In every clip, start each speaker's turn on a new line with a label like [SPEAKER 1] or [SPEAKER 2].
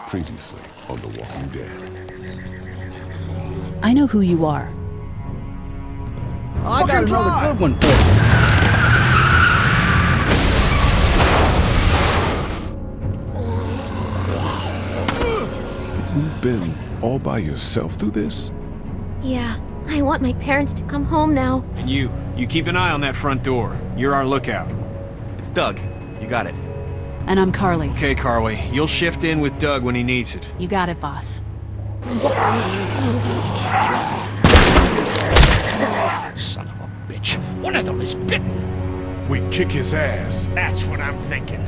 [SPEAKER 1] Previously on The Walking Dead.
[SPEAKER 2] I know who you are.
[SPEAKER 3] I got another good one for you.
[SPEAKER 1] You've been all by yourself through this?
[SPEAKER 4] Yeah, I want my parents to come home now.
[SPEAKER 5] And you keep an eye on that front door. You're our lookout.
[SPEAKER 6] It's Doug. You got it.
[SPEAKER 2] And I'm Carly.
[SPEAKER 5] Okay, Carly, you'll shift in with Doug when he needs it.
[SPEAKER 2] You got it, boss.
[SPEAKER 7] Son of a bitch. One of them is bitten.
[SPEAKER 1] We kick his ass.
[SPEAKER 7] That's what I'm thinking.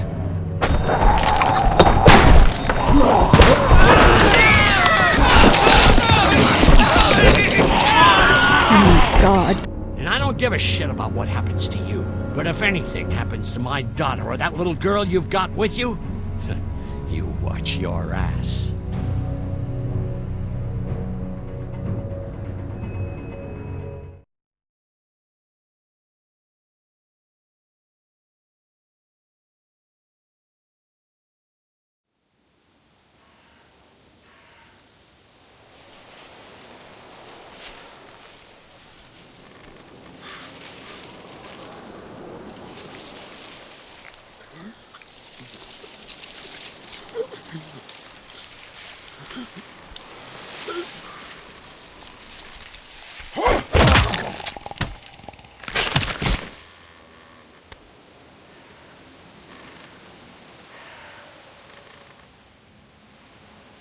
[SPEAKER 2] Oh my god.
[SPEAKER 7] And I don't give a shit about what happens to you. But if anything happens to my daughter or that little girl you've got with you, you watch your ass.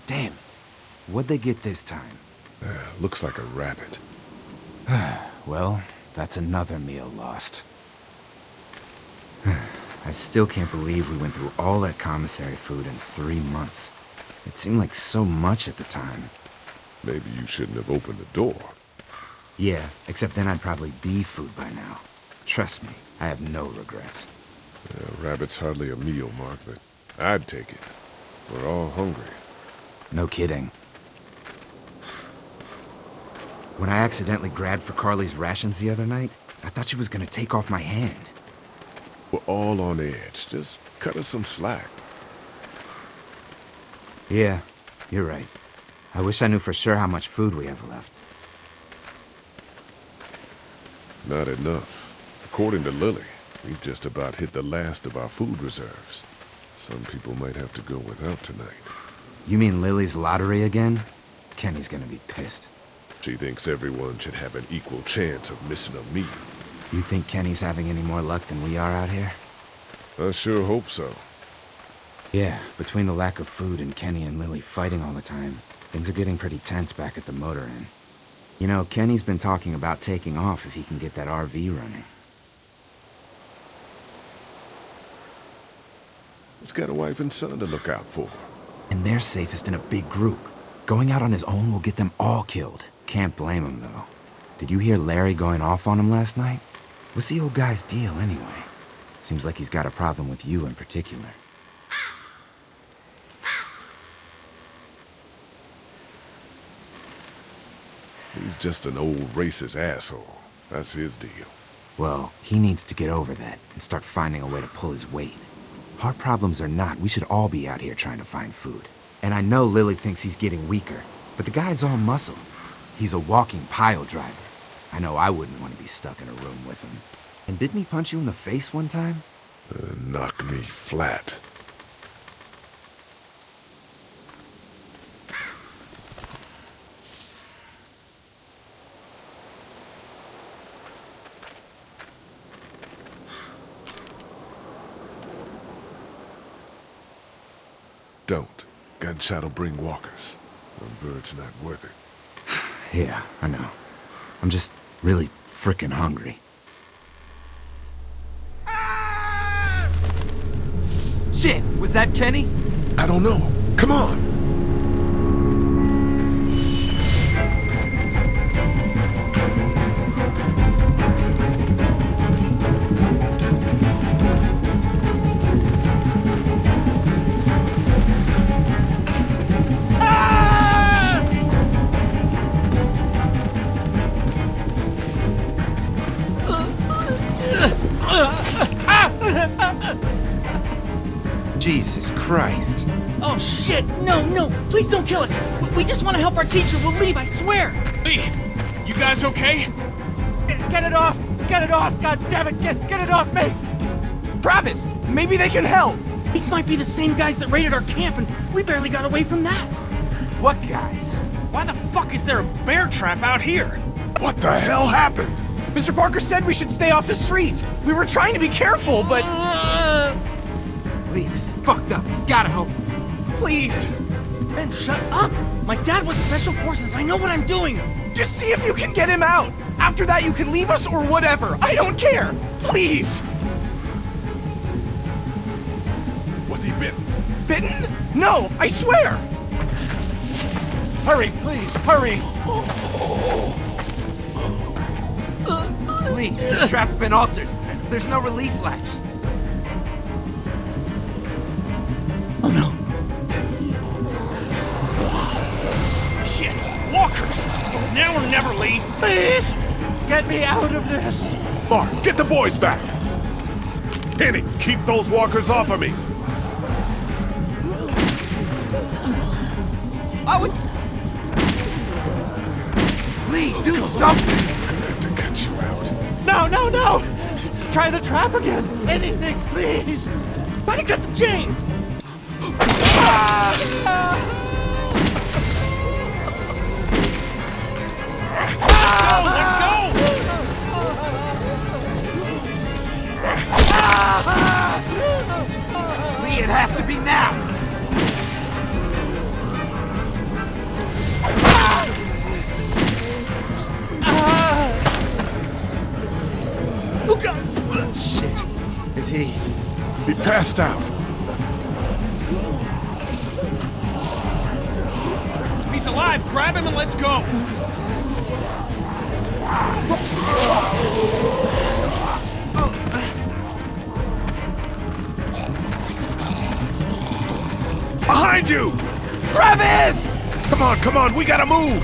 [SPEAKER 6] Damn it. What'd they get this time?
[SPEAKER 1] Looks like a rabbit.
[SPEAKER 6] Well, that's another meal lost. I still can't believe we went through all that commissary food in 3 months. It seemed like so much at the time.
[SPEAKER 1] Maybe you shouldn't have opened the door.
[SPEAKER 6] Yeah, except then I'd probably be food by now. Trust me, I have no regrets.
[SPEAKER 1] Rabbit's hardly a meal, Mark, but I'd take it. We're all hungry.
[SPEAKER 6] No kidding. When I accidentally grabbed for Carly's rations the other night, I thought she was gonna take off my hand.
[SPEAKER 1] We're all on edge. Just cut us some slack.
[SPEAKER 6] Yeah, you're right. I wish I knew for sure how much food we have left.
[SPEAKER 1] Not enough. According to Lily, we've just about hit the last of our food reserves. Some people might have to go without tonight.
[SPEAKER 6] You mean Lily's lottery again? Kenny's gonna be pissed.
[SPEAKER 1] She thinks everyone should have an equal chance of missing a meal.
[SPEAKER 6] You think Kenny's having any more luck than we are out here?
[SPEAKER 1] I sure hope so.
[SPEAKER 6] Yeah, between the lack of food and Kenny and Lily fighting all the time, things are getting pretty tense back at the motor inn. You know, Kenny's been talking about taking off if he can get that RV running.
[SPEAKER 1] He's got a wife and son to look out for.
[SPEAKER 6] And they're safest in a big group. Going out on his own will get them all killed. Can't blame him, though. Did you hear Larry going off on him last night? What's the old guy's deal, anyway? Seems like he's got a problem with you in particular.
[SPEAKER 1] He's just an old racist asshole. That's his deal.
[SPEAKER 6] Well, he needs to get over that and start finding a way to pull his weight. Hard problems or not, we should all be out here trying to find food. And I know Lily thinks he's getting weaker, but the guy's all muscle. He's a walking pile driver. I know I wouldn't want to be stuck in a room with him. And didn't he punch you in the face one time?
[SPEAKER 1] Knocked me flat. Don't. Gunshot'll bring walkers. One bird's not worth it.
[SPEAKER 6] Yeah, I know. I'm just really frickin' hungry. Shit! Was that Kenny?
[SPEAKER 1] I don't know. Come on!
[SPEAKER 6] Jesus Christ.
[SPEAKER 8] Oh shit! No! Please don't kill us! We just want to help our teacher. We'll leave, I swear!
[SPEAKER 5] Lee, you guys okay?
[SPEAKER 3] Get it off! Get it off! God damn it! Get it off me! Travis, maybe they can help!
[SPEAKER 8] These might be the same guys that raided our camp, and we barely got away from that.
[SPEAKER 6] What guys?
[SPEAKER 5] Why the fuck is there a bear trap out here?
[SPEAKER 1] What the hell happened?
[SPEAKER 3] Mr. Parker said we should stay off the streets. We were trying to be careful, but...
[SPEAKER 6] Lee, this is fucked up. We've gotta help him.
[SPEAKER 3] Please,
[SPEAKER 8] Ben, shut up! My dad was Special Forces. I know what I'm doing.
[SPEAKER 3] just see if you can get him out. After that, you can leave us or whatever. I don't care. Please.
[SPEAKER 1] Was he bitten?
[SPEAKER 3] Bitten? No, I swear. Hurry, please, hurry.
[SPEAKER 6] Lee, this trap's been altered. There's no release latch.
[SPEAKER 8] Oh no.
[SPEAKER 5] Shit! Walkers! It's now or never, Lee!
[SPEAKER 3] Please, get me out of this.
[SPEAKER 1] Mark, get the boys back! Kenny, keep those walkers off of me!
[SPEAKER 6] Lee, do something!
[SPEAKER 1] I'm gonna have to cut you out.
[SPEAKER 3] No, no, no. Try the trap again. Anything, please.
[SPEAKER 8] Try to cut the chain!
[SPEAKER 5] Let's go!
[SPEAKER 6] Lee, it has to be now!
[SPEAKER 8] Oh god!
[SPEAKER 6] Shit. Is he?
[SPEAKER 1] He passed out.
[SPEAKER 5] If he's alive, grab him and let's go!
[SPEAKER 1] Behind you!
[SPEAKER 3] Travis!
[SPEAKER 1] Come on, we gotta move!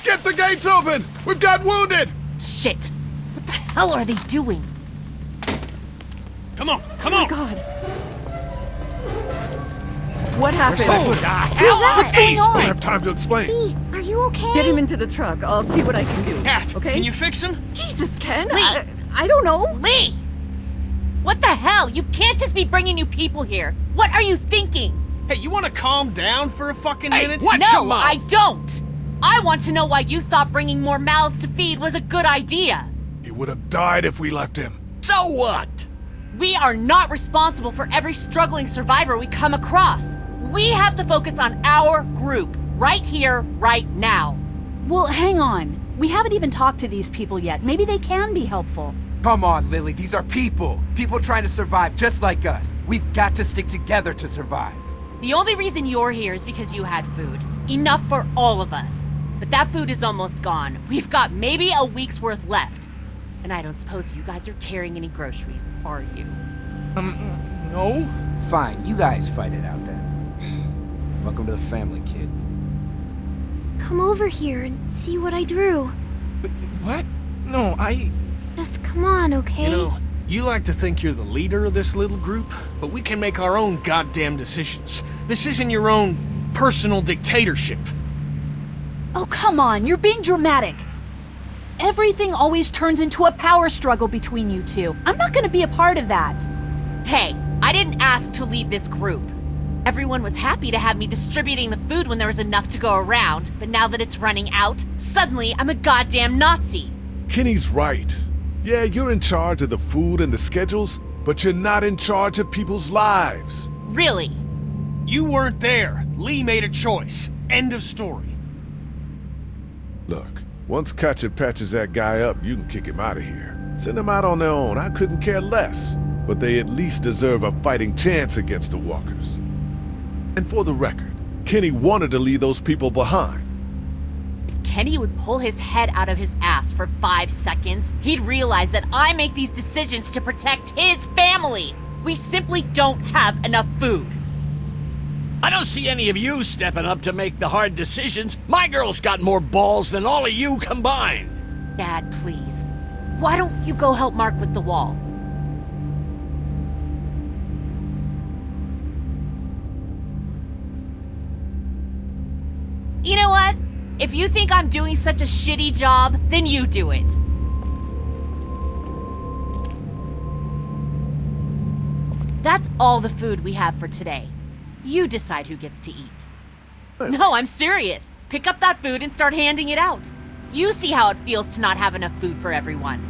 [SPEAKER 1] Get the gates open! We've got wounded!
[SPEAKER 4] Shit! What the hell are they doing?
[SPEAKER 5] Come on, come on!
[SPEAKER 2] God. What happened?
[SPEAKER 5] Oh, the hell?
[SPEAKER 4] What's going
[SPEAKER 1] Don't
[SPEAKER 4] on?
[SPEAKER 1] have time to explain.
[SPEAKER 4] Lee, are you okay?
[SPEAKER 2] Get him into the truck. I'll see what I can do.
[SPEAKER 5] Cat,
[SPEAKER 2] okay?
[SPEAKER 5] can you fix him?
[SPEAKER 2] Jesus, Ken.
[SPEAKER 4] Lee.
[SPEAKER 2] I don't know.
[SPEAKER 4] Lee! What the hell? You can't just be bringing new people here. What are you thinking?
[SPEAKER 5] Hey, you wanna calm down for a fucking minute?
[SPEAKER 4] No, I don't! I want to know why you thought bringing more mouths to feed was a good idea.
[SPEAKER 1] He would have died if we left him.
[SPEAKER 5] So what?
[SPEAKER 4] We are not responsible for every struggling survivor we come across. We have to focus on our group, right here, right now.
[SPEAKER 2] Well, hang on. We haven't even talked to these people yet. Maybe they can be helpful.
[SPEAKER 6] Come on, Lily, these are people. People trying to survive just like us. We've got to stick together to survive.
[SPEAKER 4] The only reason you're here is because you had food. Enough for all of us. but that food is almost gone. We've got maybe a week's worth left. And I don't suppose you guys are carrying any groceries, are you?
[SPEAKER 3] No?
[SPEAKER 6] Fine, you guys fight it out then. Welcome to the family, kid.
[SPEAKER 9] Come over here and see what I drew.
[SPEAKER 3] What? No,
[SPEAKER 9] Just come on, okay?
[SPEAKER 5] You know, you like to think you're the leader of this little group, but we can make our own goddamn decisions. This isn't your own personal dictatorship.
[SPEAKER 2] Oh, come on, you're being dramatic. Everything always turns into a power struggle between you two. I'm not gonna be a part of that.
[SPEAKER 4] Hey, I didn't ask to lead this group. Everyone was happy to have me distributing the food when there was enough to go around, but now that it's running out, suddenly I'm a goddamn Nazi.
[SPEAKER 1] Kenny's right. Yeah, you're in charge of the food and the schedules, but you're not in charge of people's lives.
[SPEAKER 4] Really?
[SPEAKER 5] You weren't there. Lee made a choice. End of story.
[SPEAKER 1] Look, once Katjaa patches that guy up, you can kick him out of here. Send them out on their own, I couldn't care less. But they at least deserve a fighting chance against the walkers. And for the record, Kenny wanted to leave those people behind.
[SPEAKER 4] If Kenny would pull his head out of his ass for 5 seconds, he'd realize that I make these decisions to protect his family. We simply don't have enough food.
[SPEAKER 7] I don't see any of you stepping up to make the hard decisions. My girl's got more balls than all of you combined.
[SPEAKER 4] Dad, please. Why don't you go help Mark with the wall? You know what? If you think I'm doing such a shitty job, then you do it. That's all the food we have for today. You decide who gets to eat. No, I'm serious. Pick up that food and start handing it out. You see how it feels to not have enough food for everyone.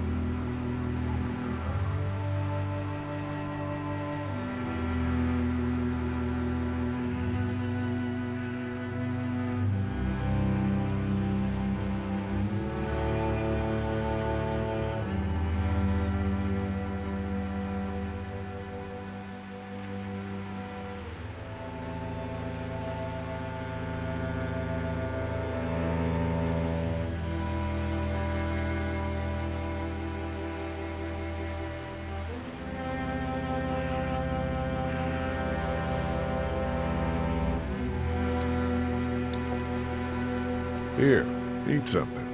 [SPEAKER 1] Here, eat something.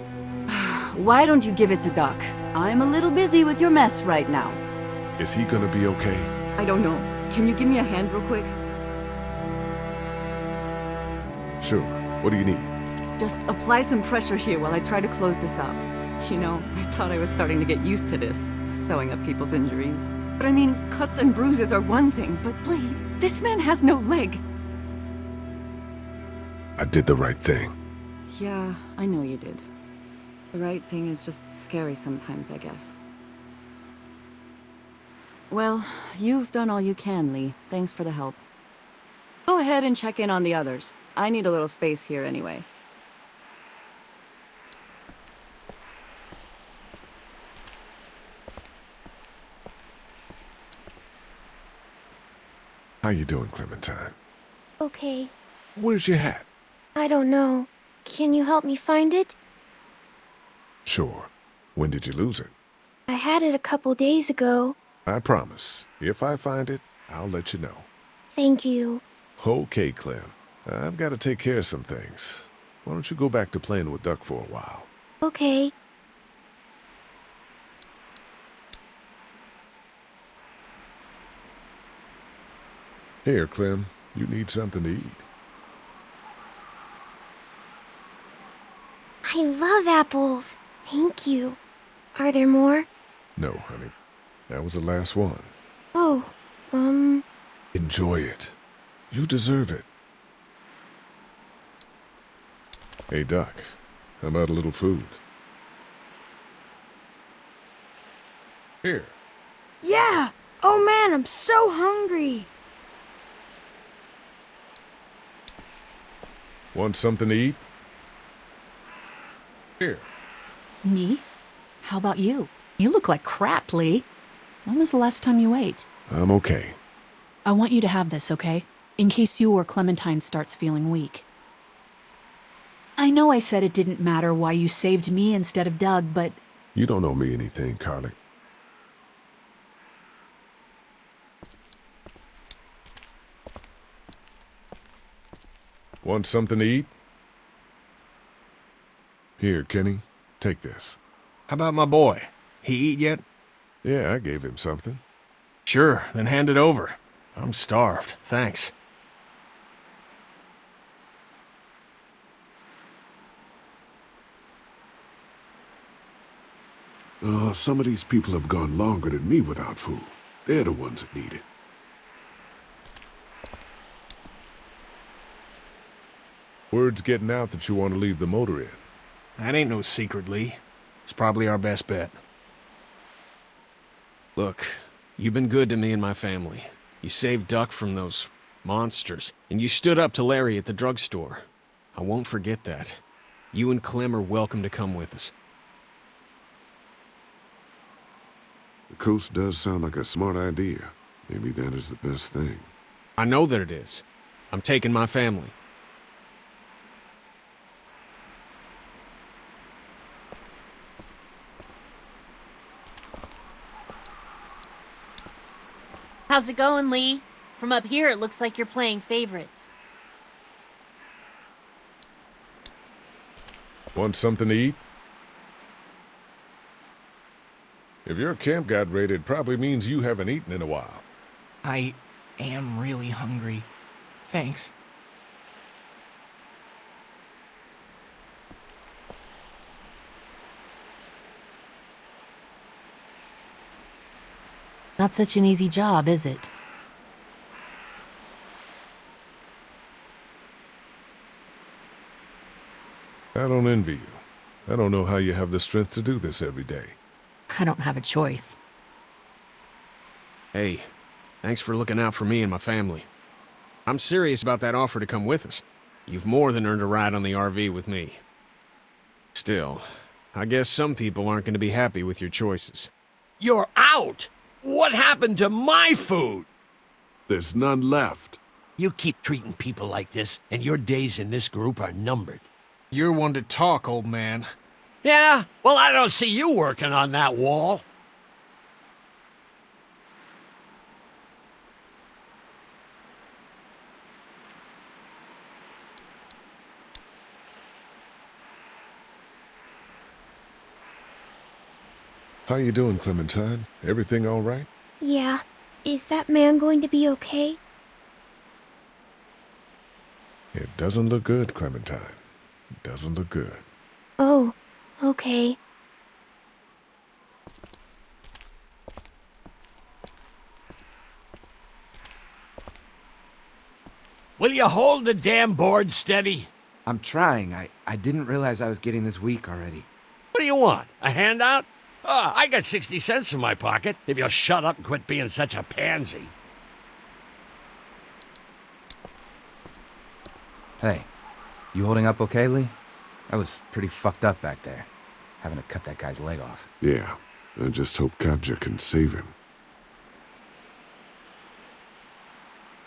[SPEAKER 10] Why don't you give it to Doc? I'm a little busy with your mess right now.
[SPEAKER 1] Is he gonna be okay?
[SPEAKER 10] I don't know. Can you give me a hand real quick?
[SPEAKER 1] Sure. What do you need?
[SPEAKER 10] Just apply some pressure here while I try to close this up. You know, I thought I was starting to get used to this, sewing up people's injuries. But I mean, cuts and bruises are one thing, but Lee, this man has no leg.
[SPEAKER 1] I did the right thing.
[SPEAKER 10] Yeah, I know you did. The right thing is just scary sometimes, I guess. Well, you've done all you can, Lee. Thanks for the help. Go ahead and check in on the others. I need a little space here anyway.
[SPEAKER 1] How you doing, Clementine?
[SPEAKER 9] Okay.
[SPEAKER 1] Where's your hat?
[SPEAKER 9] I don't know. Can you help me find it?
[SPEAKER 1] Sure. When did you lose it?
[SPEAKER 9] I had it a couple days ago.
[SPEAKER 1] I promise. If I find it, I'll let you know.
[SPEAKER 9] Thank you.
[SPEAKER 1] Okay, Clem. I've got to take care of some things. Why don't you go back to playing with Duck for a while?
[SPEAKER 9] Okay.
[SPEAKER 1] Here, Clem. You need something to eat.
[SPEAKER 9] I love apples. Thank you. Are there more?
[SPEAKER 1] No, honey. That was the last one.
[SPEAKER 9] Oh,
[SPEAKER 1] Enjoy it. You deserve it. Hey, Doc. How about a little food? Here.
[SPEAKER 9] Yeah! Oh man, I'm so hungry!
[SPEAKER 1] Want something to eat? Here.
[SPEAKER 2] Me? How about you? You look like crap, Lee. When was the last time you ate?
[SPEAKER 1] I'm okay.
[SPEAKER 2] I want you to have this, okay? In case you or Clementine starts feeling weak. I know I said it didn't matter why you saved me instead of Doug, but
[SPEAKER 1] You don't owe me anything, Carly. Want something to eat? Here, Kenny, take this.
[SPEAKER 5] How about my boy? He eat yet?
[SPEAKER 1] Yeah, I gave him something.
[SPEAKER 5] Sure, then hand it over. I'm starved, thanks.
[SPEAKER 1] Some of these people have gone longer than me without food. They're the ones that need it. Word's getting out that you want to leave the motor in.
[SPEAKER 5] That ain't no secret, Lee. It's probably our best bet. Look, you've been good to me and my family. You saved Duck from those monsters, and you stood up to Larry at the drugstore. I won't forget that. You and Clem are welcome to come with us.
[SPEAKER 1] The coast does sound like a smart idea. Maybe that is the best thing.
[SPEAKER 5] I know that it is. I'm taking my family.
[SPEAKER 4] How's it going, Lee? From up here, it looks like you're playing favorites.
[SPEAKER 1] Want something to eat? If your camp got raided, probably means you haven't eaten in a while.
[SPEAKER 3] I am really hungry. Thanks.
[SPEAKER 4] Not such an easy job, is it?
[SPEAKER 1] I don't envy you. I don't know how you have the strength to do this every day.
[SPEAKER 4] I don't have a choice.
[SPEAKER 5] Hey, thanks for looking out for me and my family. I'm serious about that offer to come with us. You've more than earned a ride on the RV with me. Still, I guess some people aren't going to be happy with your choices.
[SPEAKER 7] You're out! What happened to my food?
[SPEAKER 1] There's none left.
[SPEAKER 7] You keep treating people like this, and your days in this group are numbered.
[SPEAKER 5] You're one to talk, old man.
[SPEAKER 7] Yeah? Well, I don't see you working on that wall.
[SPEAKER 1] How you doing, Clementine? Everything all right?
[SPEAKER 9] Yeah. Is that man going to be okay?
[SPEAKER 1] It doesn't look good, Clementine. It doesn't look good.
[SPEAKER 9] Oh, okay.
[SPEAKER 7] Will you hold the damn board steady?
[SPEAKER 6] I'm trying. I didn't realize I was getting this weak already.
[SPEAKER 7] What do you want? A handout? I got 60 cents in my pocket, if you'll shut up and quit being such a pansy.
[SPEAKER 6] Hey, you holding up okay, Lee? I was pretty fucked up back there, having to cut that guy's leg off.
[SPEAKER 1] Yeah, I just hope Katja can save him.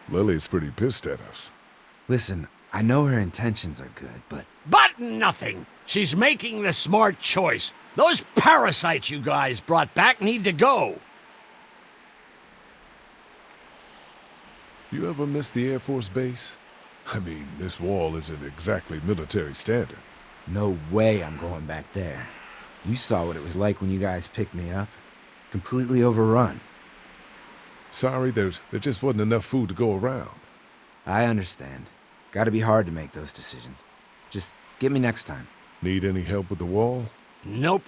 [SPEAKER 1] Lily's pretty pissed at us.
[SPEAKER 6] Listen, I know her intentions are good, but...
[SPEAKER 7] But nothing! She's making the smart choice. Those parasites you guys brought back need to go.
[SPEAKER 1] You ever miss the Air Force Base? I mean, this wall isn't exactly military standard.
[SPEAKER 6] No way I'm going back there. You saw what it was like when you guys picked me up. Completely overrun.
[SPEAKER 1] Sorry, there just wasn't enough food to go around.
[SPEAKER 6] I understand. Gotta be hard to make those decisions. Just get me next time.
[SPEAKER 1] Need any help with the wall?
[SPEAKER 7] Nope.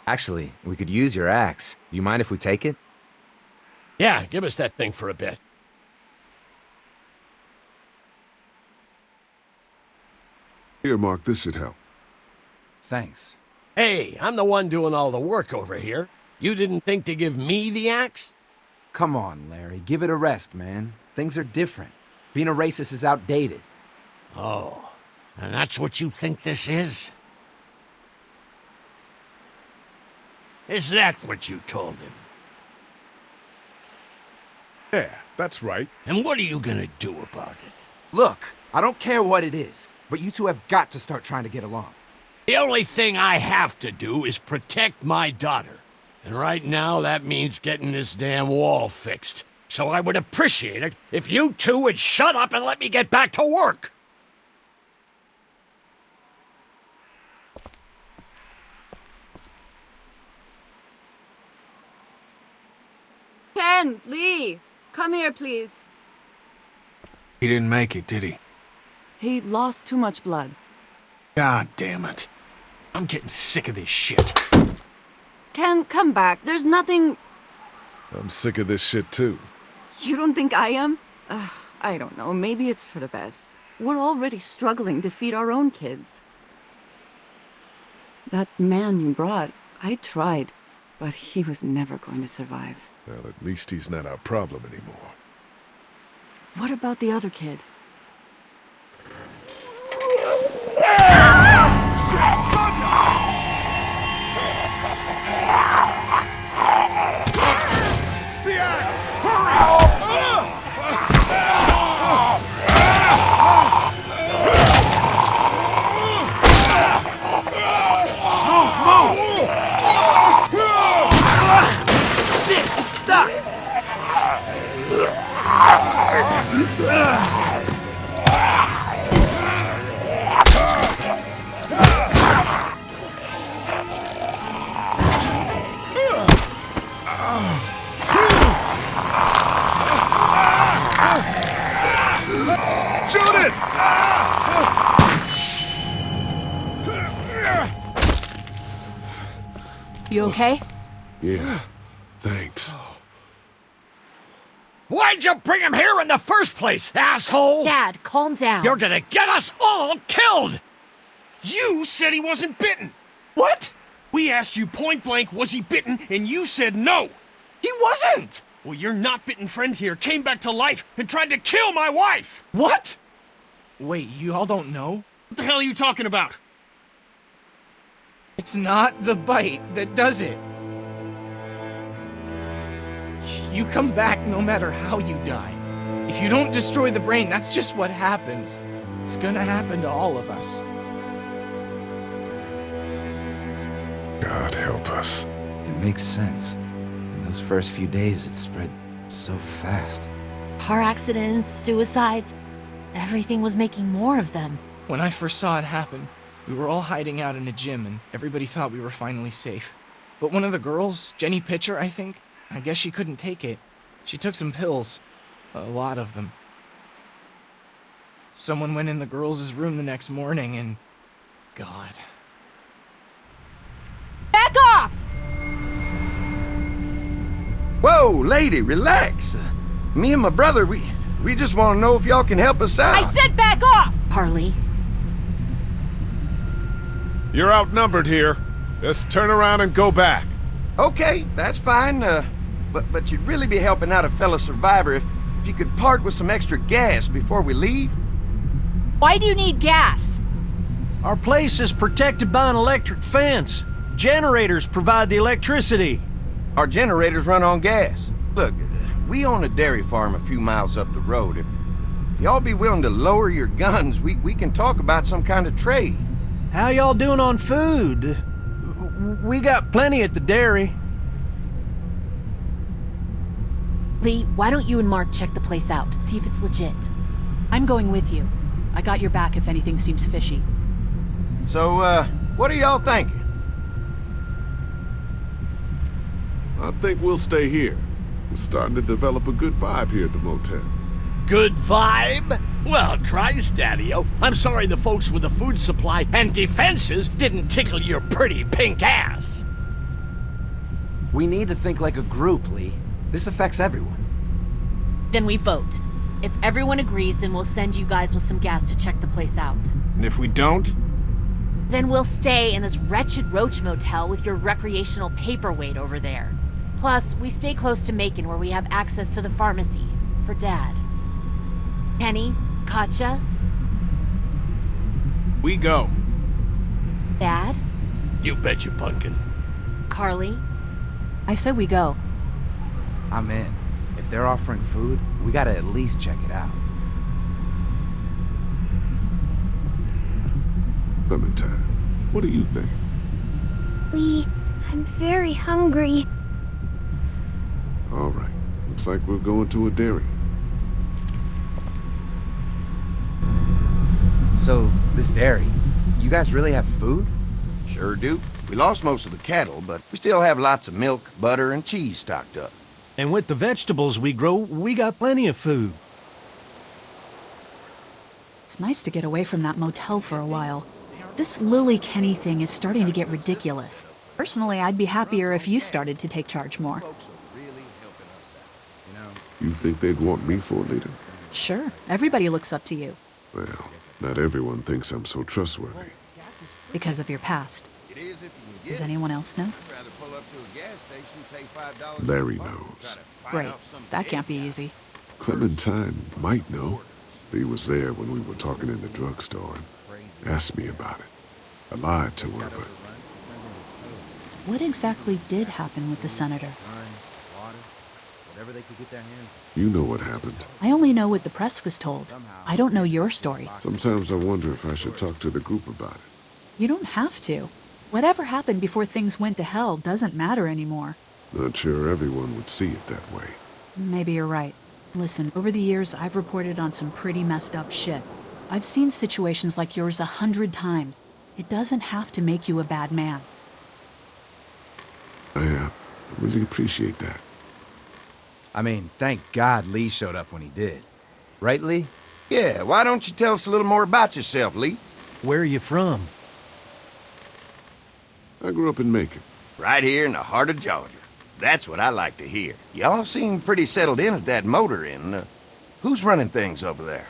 [SPEAKER 6] Actually, we could use your axe. You mind if we take it?
[SPEAKER 7] Yeah, give us that thing for a bit.
[SPEAKER 1] Here, Mark, this should help.
[SPEAKER 6] Thanks.
[SPEAKER 7] Hey, I'm the one doing all the work over here. You didn't think to give me the axe?
[SPEAKER 6] Come on, Larry. Give it a rest, man. Things are different. Being a racist is outdated.
[SPEAKER 7] Oh, and that's what you think this is? Is that what you told him?
[SPEAKER 1] Yeah, that's right.
[SPEAKER 7] And what are you gonna do about it?
[SPEAKER 6] Look, I don't care what it is. But you two have got to start trying to get along.
[SPEAKER 7] The only thing I have to do is protect my daughter. And right now, that means getting this damn wall fixed. So I would appreciate it if you two would shut up and let me get back to work.
[SPEAKER 10] Ken, Lee, come here, please.
[SPEAKER 5] He didn't make it, did he?
[SPEAKER 10] He lost too much blood.
[SPEAKER 5] God damn it. I'm getting sick of this shit.
[SPEAKER 10] Ken, come back. There's nothing...
[SPEAKER 1] I'm sick of this shit too.
[SPEAKER 10] You don't think I am? I don't know. Maybe it's for the best. We're already struggling to feed our own kids. That man you brought, I tried, but he was never going to survive.
[SPEAKER 1] Well, at least he's not our problem anymore.
[SPEAKER 10] What about the other kid?
[SPEAKER 2] You okay?
[SPEAKER 1] Yeah, thanks.
[SPEAKER 7] Why'd you bring him here in the first place, asshole?
[SPEAKER 4] Dad, calm down.
[SPEAKER 7] You're gonna get us all killed! You said he wasn't bitten.
[SPEAKER 3] What?
[SPEAKER 7] We asked you point blank, was he bitten, and you said no.
[SPEAKER 3] He wasn't!
[SPEAKER 7] Well, your not bitten friend here came back to life and tried to kill my wife!
[SPEAKER 3] What? Wait, you all don't know?
[SPEAKER 7] What the hell are you talking about?
[SPEAKER 3] It's not the bite that does it. You come back no matter how you die. If you don't destroy the brain, that's just what happens. It's gonna happen to all of us.
[SPEAKER 1] God help us.
[SPEAKER 6] It makes sense. In those first few days, it spread so fast.
[SPEAKER 4] Car accidents, suicides, everything was making more of them.
[SPEAKER 3] When I first saw it happen, we were all hiding out in a gym and everybody thought we were finally safe. But one of the girls, Jenny Pitcher, I think, I guess she couldn't take it. She took some pills. A lot of them. Someone went in the girls' room the next morning and... God.
[SPEAKER 2] Back off!
[SPEAKER 11] Whoa, lady, relax. Me and my brother, we just want to know if y'all can help us out.
[SPEAKER 2] I said back off!
[SPEAKER 4] Harley.
[SPEAKER 1] You're outnumbered here. Just turn around and go back.
[SPEAKER 11] Okay, that's fine. But you'd really be helping out a fellow survivor if you could part with some extra gas before we leave.
[SPEAKER 2] Why do you need gas?
[SPEAKER 12] Our place is protected by an electric fence. Generators provide the electricity.
[SPEAKER 11] Our generators run on gas. Look, we own a dairy farm a few miles up the road. If y'all be willing to lower your guns, we can talk about some kind of trade.
[SPEAKER 12] How y'all doing on food? We got plenty at the dairy.
[SPEAKER 4] Lee, why don't you and Mark check the place out, see if it's legit?
[SPEAKER 2] I'm going with you. I got your back if anything seems fishy.
[SPEAKER 11] So, what are y'all thinking?
[SPEAKER 1] I think we'll stay here. We're starting to develop a good vibe here at the motel.
[SPEAKER 7] Good vibe? Well, Christ, Daddy-o, I'm sorry the folks with the food supply and defenses didn't tickle your pretty pink ass.
[SPEAKER 6] We need to think like a group, Lee. This affects everyone.
[SPEAKER 4] Then we vote. If everyone agrees, then we'll send you guys with some gas to check the place out.
[SPEAKER 5] And if we don't?
[SPEAKER 4] Then we'll stay in this wretched roach motel with your recreational paperweight over there. Plus, we stay close to Macon where we have access to the pharmacy. For Dad. Kenny? Katja?
[SPEAKER 5] We go.
[SPEAKER 4] Dad?
[SPEAKER 7] You bet you, Pumpkin.
[SPEAKER 4] Carly?
[SPEAKER 2] I said we go.
[SPEAKER 6] I'm in. If they're offering food, we gotta at least check it out.
[SPEAKER 1] Clementine, what do you think?
[SPEAKER 9] I'm very hungry.
[SPEAKER 1] All right. Looks like we're going to a dairy.
[SPEAKER 6] So, this dairy, you guys really have food?
[SPEAKER 11] Sure do. We lost most of the cattle, but we still have lots of milk, butter, and cheese stocked up.
[SPEAKER 12] And with the vegetables we grow, we got plenty of food.
[SPEAKER 2] It's nice to get away from that motel for a while. This Lily Kenny thing is starting to get ridiculous. Personally, I'd be happier if you started to take charge more.
[SPEAKER 1] You think they'd want me for a leader?
[SPEAKER 2] Sure, everybody looks up to you.
[SPEAKER 1] Well, not everyone thinks I'm so trustworthy.
[SPEAKER 2] Because of your past. Does anyone else know?
[SPEAKER 1] Larry knows.
[SPEAKER 2] Great. That can't be easy.
[SPEAKER 1] Clementine might know. He was there when we were talking in the drugstore and asked me about it. I lied to her, but...
[SPEAKER 2] What exactly did happen with the senator?
[SPEAKER 1] You know what happened.
[SPEAKER 2] I only know what the press was told. I don't know your story.
[SPEAKER 1] Sometimes I wonder if I should talk to the group about it.
[SPEAKER 2] You don't have to. Whatever happened before things went to hell doesn't matter anymore.
[SPEAKER 1] Not sure everyone would see it that way.
[SPEAKER 2] Maybe you're right. Listen, over the years, I've reported on some pretty messed up shit. I've seen situations like yours 100 times. It doesn't have to make you a bad man.
[SPEAKER 1] I really appreciate that.
[SPEAKER 6] I mean, thank God Lee showed up when he did. Right, Lee?
[SPEAKER 11] Yeah, why don't you tell us a little more about yourself, Lee?
[SPEAKER 12] Where are you from?
[SPEAKER 1] I grew up in Macon.
[SPEAKER 11] Right here in the heart of Georgia. That's what I like to hear. Y'all seem pretty settled in at that motor inn. Who's running things over there?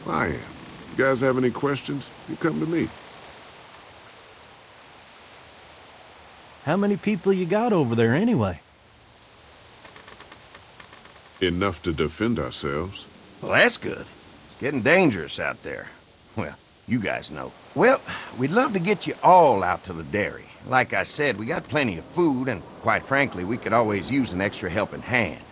[SPEAKER 1] I am. You guys have any questions? You come to me.
[SPEAKER 12] How many people you got over there anyway?
[SPEAKER 1] Enough to defend ourselves.
[SPEAKER 11] Well, that's good. It's getting dangerous out there. Well, you guys know. Well, we'd love to get you all out to the dairy. Like I said, we got plenty of food, and quite frankly, we could always use an extra helping hand.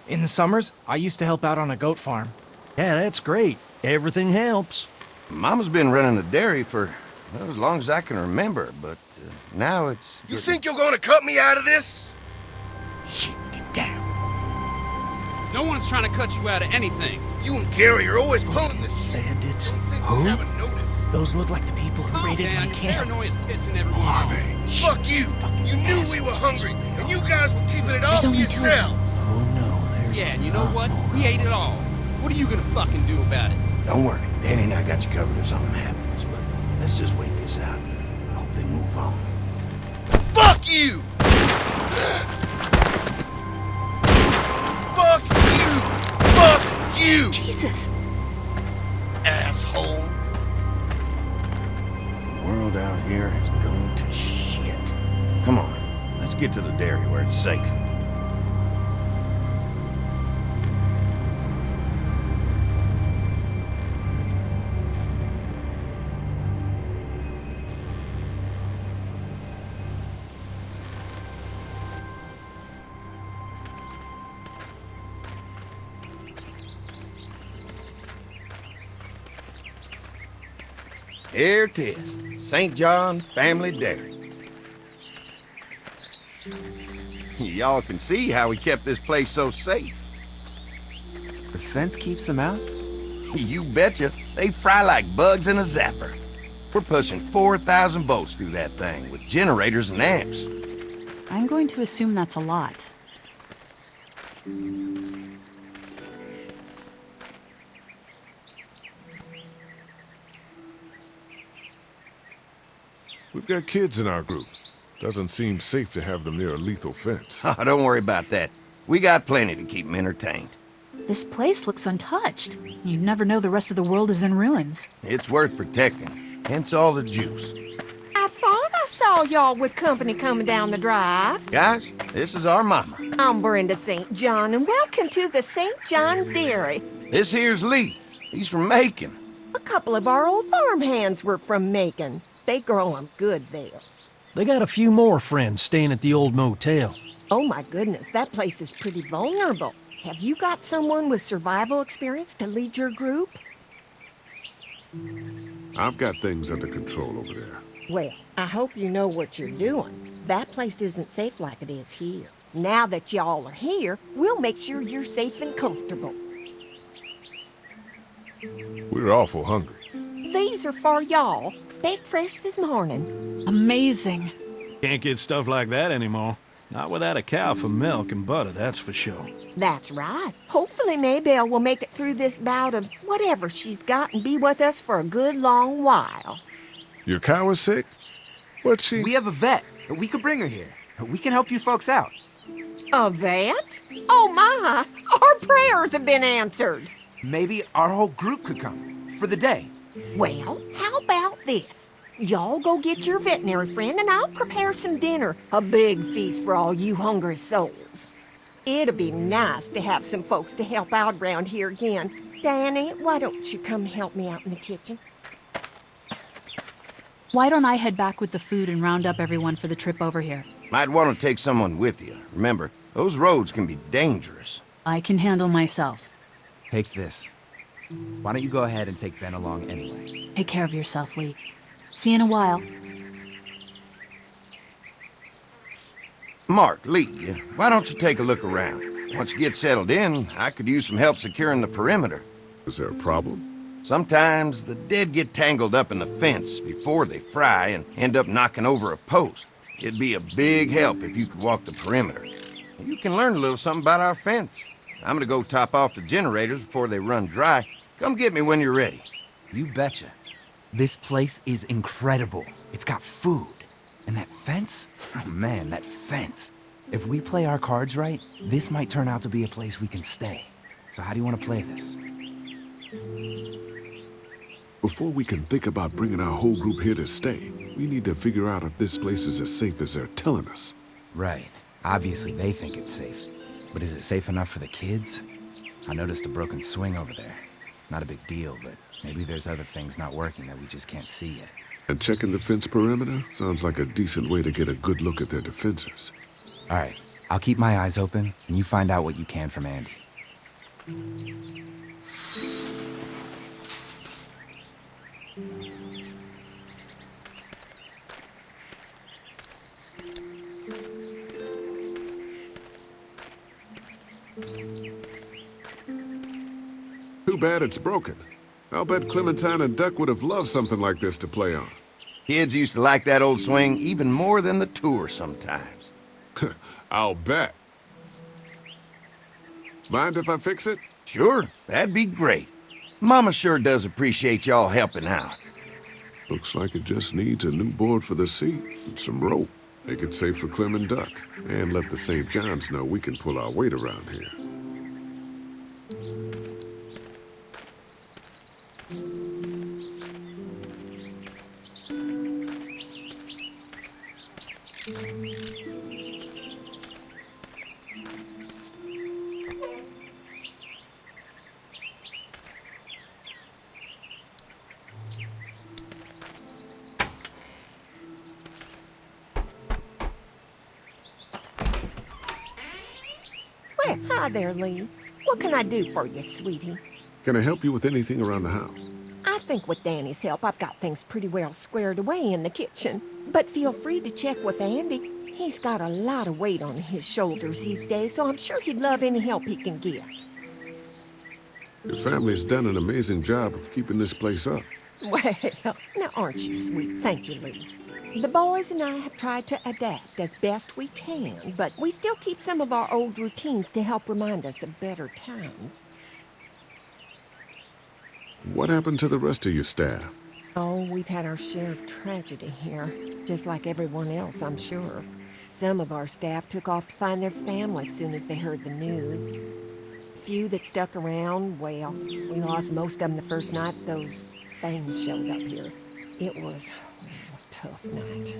[SPEAKER 3] In the summers, I used to help out on a goat farm.
[SPEAKER 12] Yeah, that's great. Everything helps.
[SPEAKER 11] Mama's been running the dairy for, well, as long as I can remember, but now it's...
[SPEAKER 13] You think you're gonna cut me out of this?
[SPEAKER 3] Shit, get down.
[SPEAKER 14] No one's trying to cut you out of anything.
[SPEAKER 13] You and Gary are always pulling this shit.
[SPEAKER 12] Bandits?
[SPEAKER 11] Who?
[SPEAKER 3] Those look like the people who raided my camp.
[SPEAKER 14] Paranoia's pissing everyone
[SPEAKER 1] Who are
[SPEAKER 14] off.
[SPEAKER 1] they?
[SPEAKER 13] Fuck you! You knew we were hungry, and you guys were keeping it all for
[SPEAKER 2] only two of
[SPEAKER 13] yourself.
[SPEAKER 12] Oh no, there's...
[SPEAKER 14] Yeah, and you know what? We ate it all. What are you gonna fucking do about it?
[SPEAKER 11] Don't worry, Danny and I got you covered if something happens, but let's just wait this out. Hope they move on.
[SPEAKER 13] Fuck you! Fuck you! Fuck you!
[SPEAKER 2] Jesus!
[SPEAKER 13] Asshole!
[SPEAKER 11] The world out here has gone to shit. Come on, let's get to the dairy where it's safe. Here it is, St. John Family Dairy. Y'all can see how we kept this place so safe.
[SPEAKER 6] The fence keeps them out?
[SPEAKER 11] You betcha. They fry like bugs in a zapper. We're pushing 4,000 volts through that thing with generators and amps.
[SPEAKER 2] I'm going to assume that's a lot.
[SPEAKER 1] We've got kids in our group. Doesn't seem safe to have them near a lethal fence.
[SPEAKER 11] Oh, don't worry about that. We got plenty to keep them entertained.
[SPEAKER 2] This place looks untouched. You'd never know the rest of the world is in ruins.
[SPEAKER 11] It's worth protecting, hence all the juice.
[SPEAKER 15] I thought I saw y'all with company coming down the drive.
[SPEAKER 11] Guys, this is our mama.
[SPEAKER 15] I'm Brenda St. John, and welcome to the St. John Dairy.
[SPEAKER 11] This here's Lee. He's from Macon.
[SPEAKER 15] A couple of our old farmhands were from Macon. They grow 'em good there.
[SPEAKER 12] They got a few more friends staying at the old motel.
[SPEAKER 15] Oh my goodness, that place is pretty vulnerable. Have you got someone with survival experience to lead your group?
[SPEAKER 1] I've got things under control over there.
[SPEAKER 15] Well, I hope you know what you're doing. That place isn't safe like it is here. Now that y'all are here, we'll make sure you're safe and comfortable.
[SPEAKER 1] We're awful hungry.
[SPEAKER 15] These are for y'all. Baked fresh this morning.
[SPEAKER 2] Amazing.
[SPEAKER 16] Can't get stuff like that anymore. Not without a cow for milk and butter, that's for sure.
[SPEAKER 15] That's right. Hopefully Maybelle will make it through this bout of whatever she's got and be with us for a good long while.
[SPEAKER 1] Your cow is sick? What's she?
[SPEAKER 6] We have a vet. We could bring her here. We can help you folks out.
[SPEAKER 15] A vet? Oh my! Our prayers have been answered.
[SPEAKER 6] Maybe our whole group could come for the day.
[SPEAKER 15] Well, how about this? Y'all go get your veterinary friend and I'll prepare some dinner. A big feast for all you hungry souls. It'll be nice to have some folks to help out around here again. Danny, why don't you come help me out in the kitchen?
[SPEAKER 2] Why don't I head back with the food and round up everyone for the trip over here?
[SPEAKER 11] Might want to take someone with you. Remember, those roads can be dangerous.
[SPEAKER 2] I can handle myself.
[SPEAKER 6] Take this. Why don't you go ahead and take Ben along anyway?
[SPEAKER 2] Take care of yourself, Lee. See you in a while.
[SPEAKER 11] Mark, Lee, why don't you take a look around? Once you get settled in, I could use some help securing the perimeter.
[SPEAKER 1] Is there a problem?
[SPEAKER 11] Sometimes the dead get tangled up in the fence before they fry and end up knocking over a post. It'd be a big help if you could walk the perimeter. You can learn a little something about our fence. I'm gonna go top off the generators before they run dry. Come get me when you're ready.
[SPEAKER 6] You betcha. This place is incredible. It's got food. And that fence? Oh man, that fence. If we play our cards right, this might turn out to be a place we can stay. So how do you want to play this?
[SPEAKER 1] Before we can think about bringing our whole group here to stay, we need to figure out if this place is as safe as they're telling us.
[SPEAKER 6] Right. Obviously they think it's safe. But is it safe enough for the kids? I noticed a broken swing over there. Not a big deal, but maybe there's other things not working that we just can't see yet.
[SPEAKER 1] And checking the fence perimeter sounds like a decent way to get a good look at their defenses.
[SPEAKER 6] All right, I'll keep my eyes open, and you find out what you can from Andy.
[SPEAKER 1] Too bad it's broken. I'll bet Clementine and Duck would have loved something like this to play on.
[SPEAKER 11] Kids used to like that old swing even more than the tour sometimes.
[SPEAKER 1] I'll bet. Mind if I fix it?
[SPEAKER 11] Sure, that'd be great. Mama sure does appreciate y'all helping out.
[SPEAKER 1] Looks like it just needs a new board for the seat and some rope. Make it safe for Clem and Duck, and let the St. John's know we can pull our weight around here.
[SPEAKER 15] Well, hi there, Lee. What can I do for you, sweetie?
[SPEAKER 1] Can I help you with anything around the house?
[SPEAKER 15] I think with Danny's help, I've got things pretty well squared away in the kitchen. But feel free to check with Andy. He's got a lot of weight on his shoulders these days, so I'm sure he'd love any help he can get.
[SPEAKER 1] Your family's done an amazing job of keeping this place up.
[SPEAKER 15] Well, now aren't you sweet? Thank you, Lee. The boys and I have tried to adapt as best we can, but we still keep some of our old routines to help remind us of better times.
[SPEAKER 1] What happened to the rest of your staff?
[SPEAKER 15] Oh, we've had our share of tragedy here, just like everyone else, I'm sure. Some of our staff took off to find their families as soon as they heard the news. A few that stuck around, well, we lost most of them the first night those things showed up here. It was a tough night.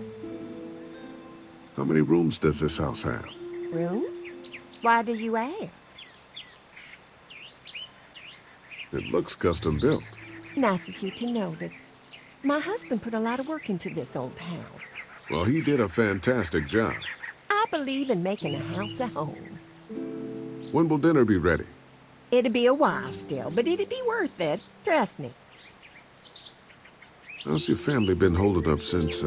[SPEAKER 1] How many rooms does this house have?
[SPEAKER 15] Rooms? Why do you ask?
[SPEAKER 1] It looks custom built.
[SPEAKER 15] Nice of you to notice. My husband put a lot of work into this old house.
[SPEAKER 1] Well, he did a fantastic job.
[SPEAKER 15] I believe in making a house a home.
[SPEAKER 1] When will dinner be ready?
[SPEAKER 15] It'll be a while still, but it'll be worth it. Trust me.
[SPEAKER 1] How's your family been holding up since,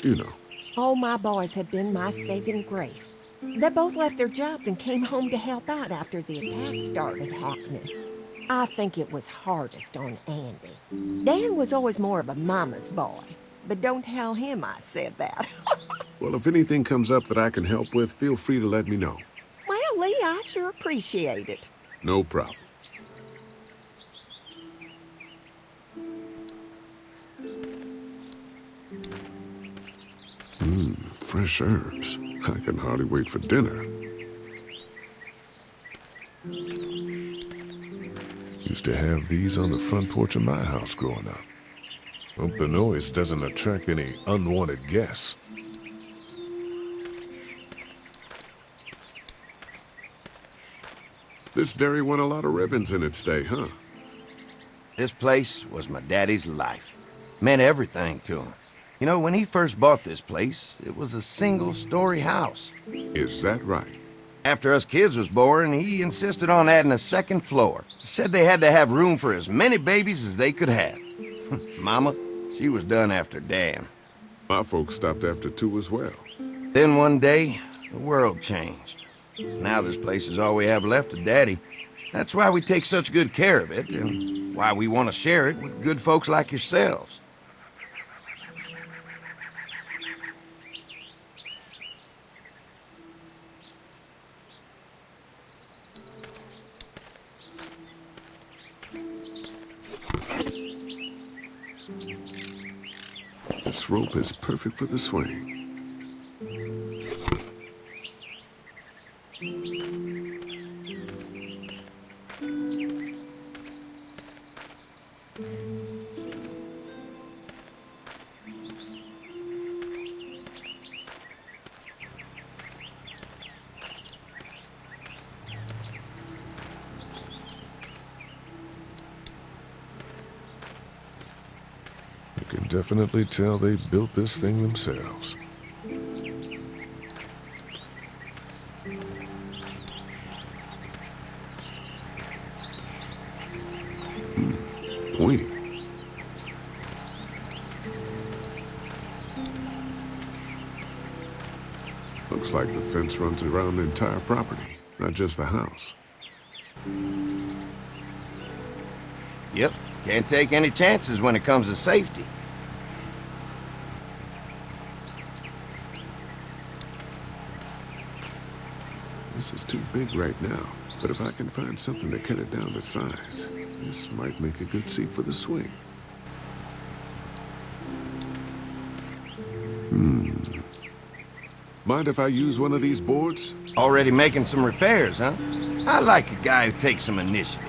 [SPEAKER 1] you know?
[SPEAKER 15] All my boys have been my saving grace. They both left their jobs and came home to help out after the attack started happening. I think it was hardest on Andy. Dan was always more of a mama's boy, but don't tell him I said that.
[SPEAKER 1] Well, if anything comes up that I can help with, feel free to let me know.
[SPEAKER 15] Well, Lee, I sure appreciate it.
[SPEAKER 1] No problem. Fresh herbs. I can hardly wait for dinner. Used to have these on the front porch of my house growing up. Hope the noise doesn't attract any unwanted guests. This dairy won a lot of ribbons in its day, huh?
[SPEAKER 11] This place was my daddy's life. Meant everything to him. You know, when he first bought this place, it was a single-story house.
[SPEAKER 1] Is that right?
[SPEAKER 11] After us kids was born, he insisted on adding a second floor. Said they had to have room for as many babies as they could have. Mama, she was done after Dan.
[SPEAKER 1] My folks stopped after 2 as well.
[SPEAKER 11] Then one day, the world changed. Now this place is all we have left of Daddy. That's why we take such good care of it, and why we want to share it with good folks like yourselves.
[SPEAKER 1] This rope is perfect for the swing. You can definitely tell they built this thing themselves. Pointy. Looks like the fence runs around the entire property, not just the house.
[SPEAKER 11] Yep, can't take any chances when it comes to safety.
[SPEAKER 1] This is too big right now, but if I can find something to cut it down to size, this might make a good seat for the swing. Mind if I use one of these boards?
[SPEAKER 11] Already making some repairs, huh? I like a guy who takes some initiative.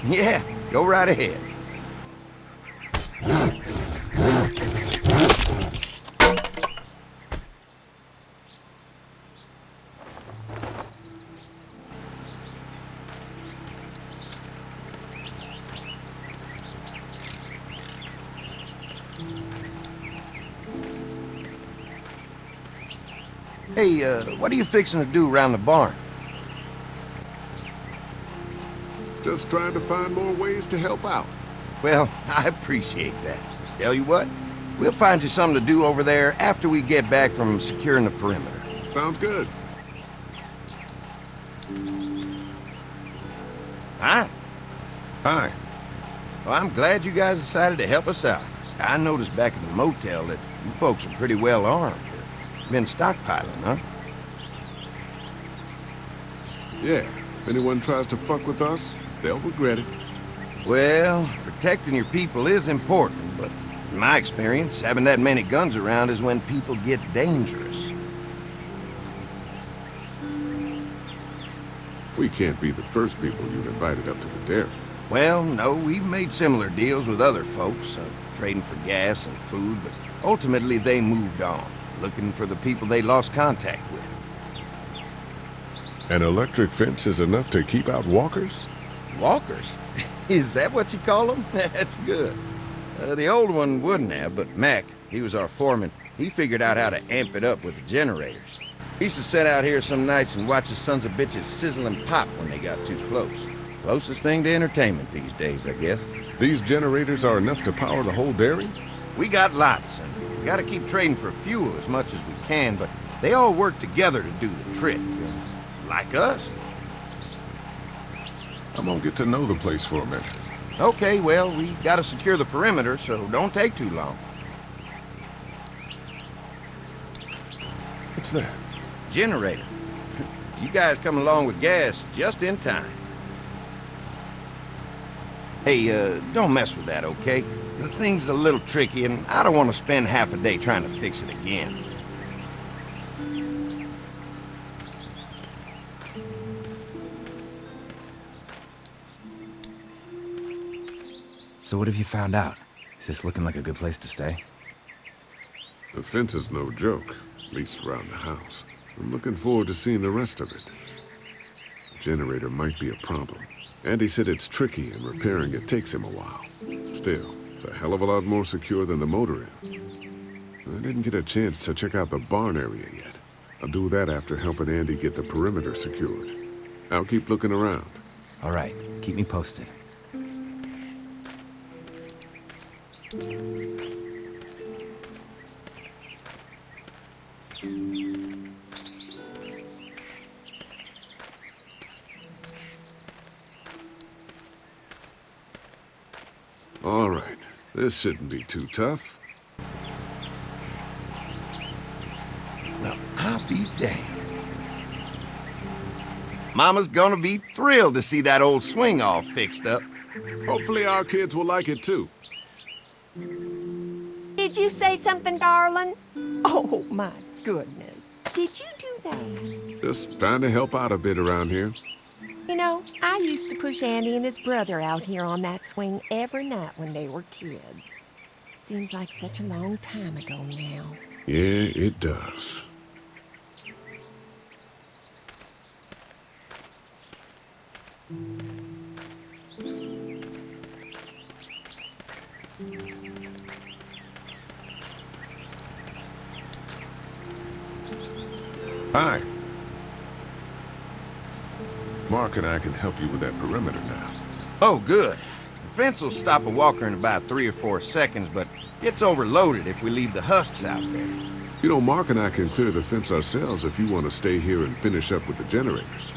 [SPEAKER 11] Yeah, go right ahead. Hey, what are you fixing to do around the barn?
[SPEAKER 1] Just trying to find more ways to help out.
[SPEAKER 11] Well, I appreciate that. Tell you what, we'll find you something to do over there after we get back from securing the perimeter.
[SPEAKER 1] Sounds good.
[SPEAKER 11] Hi.
[SPEAKER 1] Hi.
[SPEAKER 11] Well, I'm glad you guys decided to help us out. I noticed back at the motel that you folks are pretty well armed. Been stockpiling, huh?
[SPEAKER 1] Yeah. If anyone tries to fuck with us, they'll regret it.
[SPEAKER 11] Well, protecting your people is important, but in my experience, having that many guns around is when people get dangerous.
[SPEAKER 1] We can't be the first people you've invited up to the dairy.
[SPEAKER 11] Well, no, we've made similar deals with other folks, trading for gas and food, but ultimately they moved on, looking for the people they lost contact with.
[SPEAKER 1] An electric fence is enough to keep out walkers?
[SPEAKER 11] Walkers? Is that what you call them? That's good. The old one wouldn't have, but Mac, he was our foreman, he figured out how to amp it up with the generators. He used to sit out here some nights and watch the sons of bitches sizzle and pop when they got too close. Closest thing to entertainment these days, I guess.
[SPEAKER 1] These generators are enough to power the whole dairy?
[SPEAKER 11] We got lots, and we gotta keep trading for fuel as much as we can, but they all work together to do the trick. Like us.
[SPEAKER 1] I'm gonna get to know the place for a minute.
[SPEAKER 11] Okay, well, we gotta secure the perimeter, so don't take too long.
[SPEAKER 1] What's that?
[SPEAKER 11] Generator. You guys come along with gas just in time. Hey, don't mess with that, okay? The thing's a little tricky, and I don't want to spend half a day trying to fix it again.
[SPEAKER 6] So what have you found out? Is this looking like a good place to stay?
[SPEAKER 1] The fence is no joke, at least around the house. I'm looking forward to seeing the rest of it. The generator might be a problem. Andy said it's tricky and repairing it takes him a while. Still, it's a hell of a lot more secure than the motor inn. I didn't get a chance to check out the barn area yet. I'll do that after helping Andy get the perimeter secured. I'll keep looking around.
[SPEAKER 6] All right, keep me posted.
[SPEAKER 1] All right, this shouldn't be too tough.
[SPEAKER 11] Well, I'll be damned. Mama's gonna be thrilled to see that old swing all fixed up.
[SPEAKER 1] Hopefully our kids will like it too.
[SPEAKER 15] Did you say something, darling? Oh, my goodness. Did you do that?
[SPEAKER 1] Just trying to help out a bit around here.
[SPEAKER 15] You know, I used to push Andy and his brother out here on that swing every night when they were kids. Seems like such a long time ago now.
[SPEAKER 1] Yeah, it does. Hi. Mark and I can help you with that perimeter now.
[SPEAKER 11] Oh, good. The fence will stop a walker in about 3 or 4 seconds, but gets overloaded if we leave the husks out there.
[SPEAKER 1] You know, Mark and I can clear the fence ourselves if you want to stay here and finish up with the generators.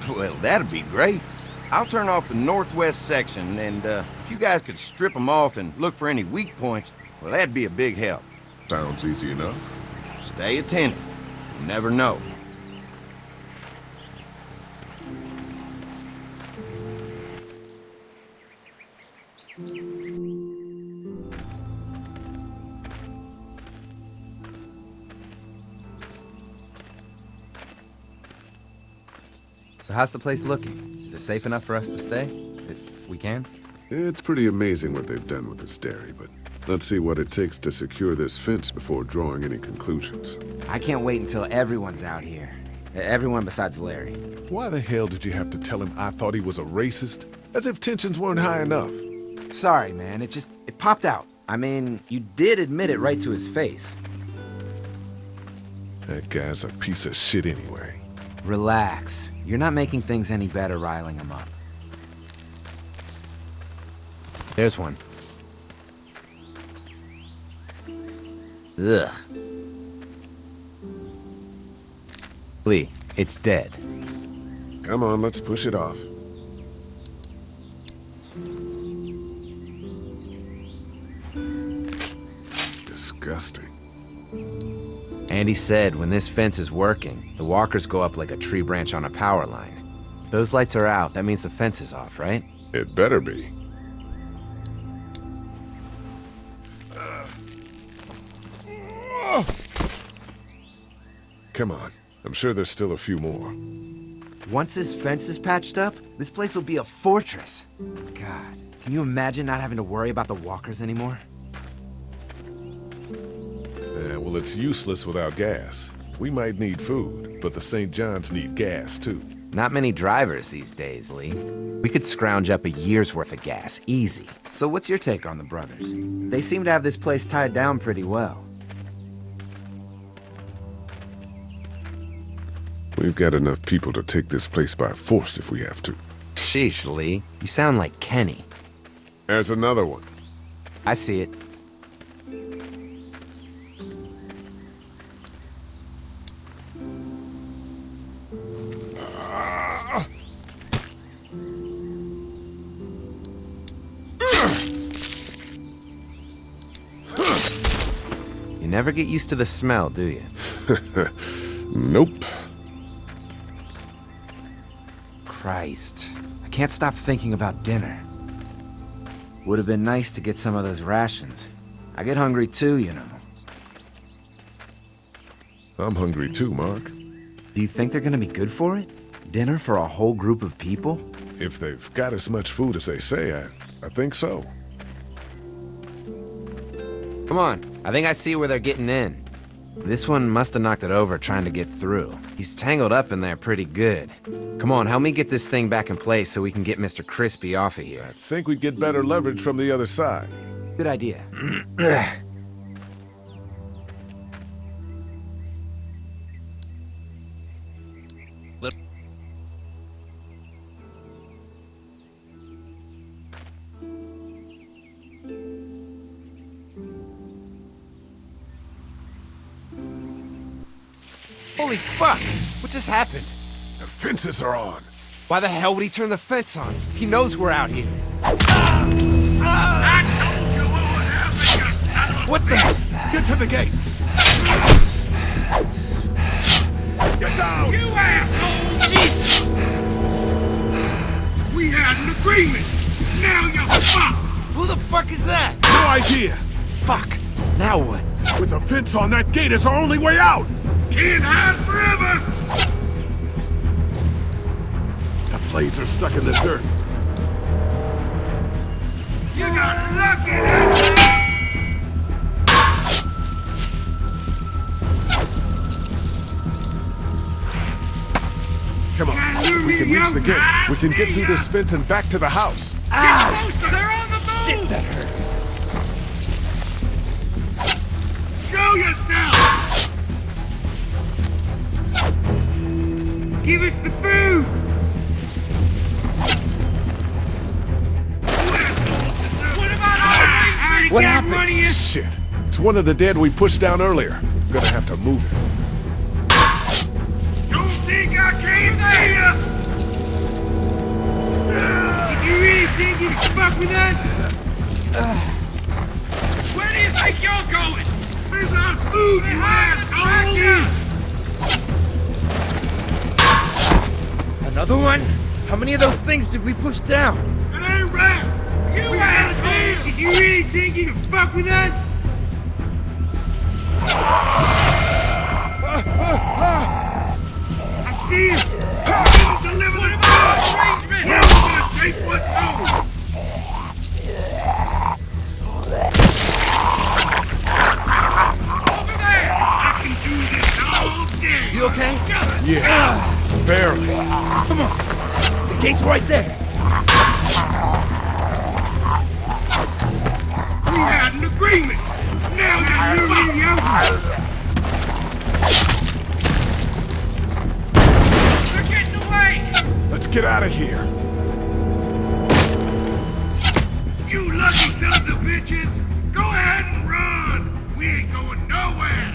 [SPEAKER 11] Well, that'd be great. I'll turn off the northwest section, and if you guys could strip them off and look for any weak points, well, that'd be a big help.
[SPEAKER 1] Sounds easy enough.
[SPEAKER 11] Stay attentive. You never know.
[SPEAKER 6] So how's the place looking? Is it safe enough for us to stay? If we can?
[SPEAKER 1] It's pretty amazing what they've done with this dairy, but let's see what it takes to secure this fence before drawing any conclusions.
[SPEAKER 6] I can't wait until everyone's out here. Everyone besides Larry.
[SPEAKER 1] Why the hell did you have to tell him I thought he was a racist? As if tensions weren't high enough.
[SPEAKER 6] Sorry, man. It popped out. I mean, you did admit it right to his face.
[SPEAKER 1] That guy's a piece of shit anyway.
[SPEAKER 6] Relax. You're not making things any better riling him up. There's one. Ugh. Lee, it's dead.
[SPEAKER 1] Come on, let's push it off. Disgusting.
[SPEAKER 6] Andy said when this fence is working, the walkers go up like a tree branch on a power line. If those lights are out, that means the fence is off, right?
[SPEAKER 1] It better be. Come on. I'm sure there's still a few more.
[SPEAKER 6] Once this fence is patched up, this place will be a fortress. God, can you imagine not having to worry about the walkers anymore?
[SPEAKER 1] Yeah, well, it's useless without gas. We might need food, but the St. John's need gas, too.
[SPEAKER 6] Not many drivers these days, Lee. We could scrounge up a year's worth of gas, easy. So what's your take on the brothers? They seem to have this place tied down pretty well.
[SPEAKER 1] We've got enough people to take this place by force if we have to.
[SPEAKER 6] Sheesh, Lee. You sound like Kenny.
[SPEAKER 1] There's another one.
[SPEAKER 6] I see it. You never get used to the smell, do you?
[SPEAKER 1] Nope.
[SPEAKER 6] Christ. I can't stop thinking about dinner. Would have been nice to get some of those rations. I get hungry too, you know.
[SPEAKER 1] I'm hungry too, Mark.
[SPEAKER 6] Do you think they're gonna be good for it? Dinner for a whole group of people?
[SPEAKER 1] If they've got as much food as they say, I think so.
[SPEAKER 6] Come on, I think I see where they're getting in. This one must have knocked it over trying to get through. He's tangled up in there pretty good. Come on, help me get this thing back in place so we can get Mr. Crispy off of here.
[SPEAKER 1] I think we'd get better leverage from the other side.
[SPEAKER 6] Good idea. Holy fuck! What just happened?
[SPEAKER 1] The fences are on.
[SPEAKER 6] Why the hell would he turn the fence on? He knows we're out here. What the?
[SPEAKER 1] Get to the gate! Get down!
[SPEAKER 13] You asshole!
[SPEAKER 6] Jesus!
[SPEAKER 13] We had an agreement! Now you're fucked!
[SPEAKER 6] Who the fuck is that?
[SPEAKER 1] No idea!
[SPEAKER 6] Fuck! Now what?
[SPEAKER 1] With a fence on that gate, it's our only way out!
[SPEAKER 13] Can't hide forever!
[SPEAKER 1] The blades are stuck in the dirt.
[SPEAKER 13] You got lucky that time!
[SPEAKER 1] Come on, if we can reach the gate, we can get through this fence and back to the house.
[SPEAKER 13] Ah! They're on the move!
[SPEAKER 6] Shit, that hurts.
[SPEAKER 13] Show yourself! Give us the food!
[SPEAKER 6] What happened?
[SPEAKER 1] Shit. It's one of the dead we pushed down earlier. I'm gonna have to move it.
[SPEAKER 13] Don't think I can't see ya! Did you really think you could fuck with us? Where do you think you're going? There's our food, you asshole!
[SPEAKER 6] Another one? How many of those things did we push down?
[SPEAKER 13] It ain't right! You asshole! Did you really think you could fuck with us? I see him! Deliver the food! Now we're gonna take what's ours! Over there! I can do this all day!
[SPEAKER 6] You okay?
[SPEAKER 1] Yeah, barely.
[SPEAKER 6] Come on. The gate's right there.
[SPEAKER 13] We had an agreement! Now you're losing the outcome! They're getting away!
[SPEAKER 1] Let's get out of here.
[SPEAKER 13] You lucky sons of bitches! Go ahead and run! We ain't going nowhere!